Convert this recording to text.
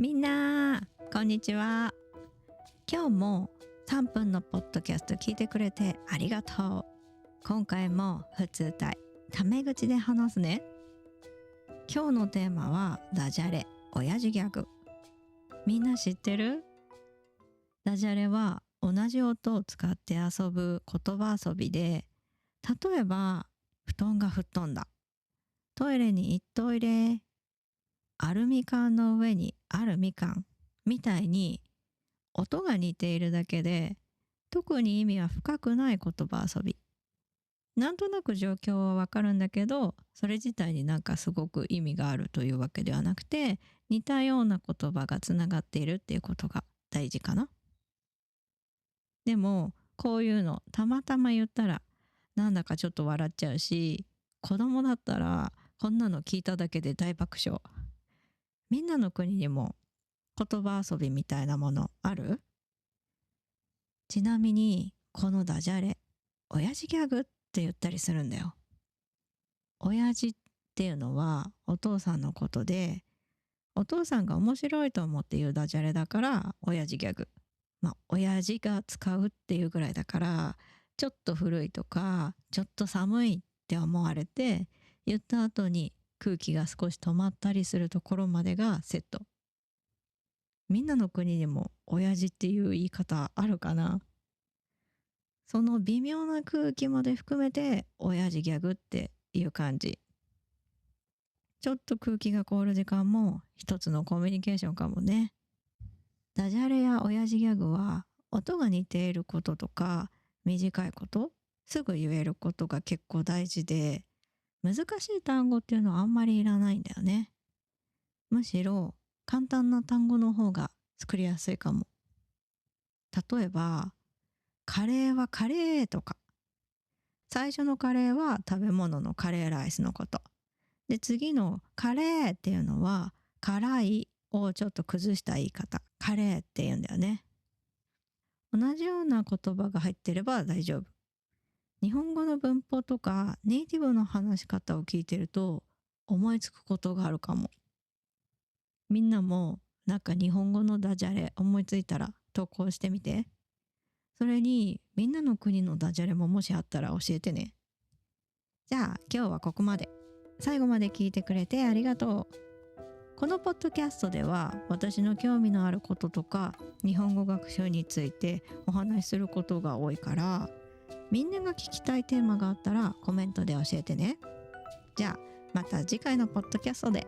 みんなこんにちは。今日も3分のポッドキャスト聞いてくれてありがとう。今回も普通体タメ口で話すね。今日のテーマはダジャレ、親父ギャグ。みんな知ってる？ダジャレは同じ音を使って遊ぶ言葉遊びで、例えば布団が吹っ飛んだ、トイレに行っといれ、アルミ缶の上にあるみかんみたいに音が似ているだけで特に意味は深くない言葉遊び。なんとなく状況はわかるんだけど、それ自体になんかすごく意味があるというわけではなくて、似たような言葉がつながっているっていうことが大事かな。でもこういうのたまたま言ったらなんだかちょっと笑っちゃうし、子供だったらこんなの聞いただけで大爆笑。みんなの国にも言葉遊びみたいなものある？ちなみにこのダジャレ、親父ギャグって言ったりするんだよ。親父っていうのはお父さんのことで、お父さんが面白いと思って言うダジャレだから親父ギャグ。親父が使うっていうぐらいだから、ちょっと古いとかちょっと寒いって思われて、言った後に空気が少し止まったりするところまでがセット。みんなの国にも親父っていう言い方あるかな？その微妙な空気まで含めて親父ギャグっていう感じ。ちょっと空気が凍る時間も一つのコミュニケーションかもね。ダジャレや親父ギャグは音が似ていることとか短いこと、すぐ言えることが結構大事で、難しい単語っていうのはあんまりいらないんだよね。むしろ簡単な単語の方が作りやすいかも。例えばカレーはカレーとか、最初のカレーは食べ物のカレーライスのこと。で、次のカレーっていうのは辛いをちょっと崩した言い方。カレーって言うんだよね。同じような言葉が入ってれば大丈夫。日本語の文法とかネイティブの話し方を聞いてると思いつくことがあるかも。みんなもなんか日本語のダジャレ思いついたら投稿してみて。それにみんなの国のダジャレももしあったら教えてね。じゃあ今日はここまで。最後まで聞いてくれてありがとう。このポッドキャストでは私の興味のあることとか日本語学習についてお話しすることが多いから、みんなが聞きたいテーマがあったらコメントで教えてね。じゃあまた次回のポッドキャストで。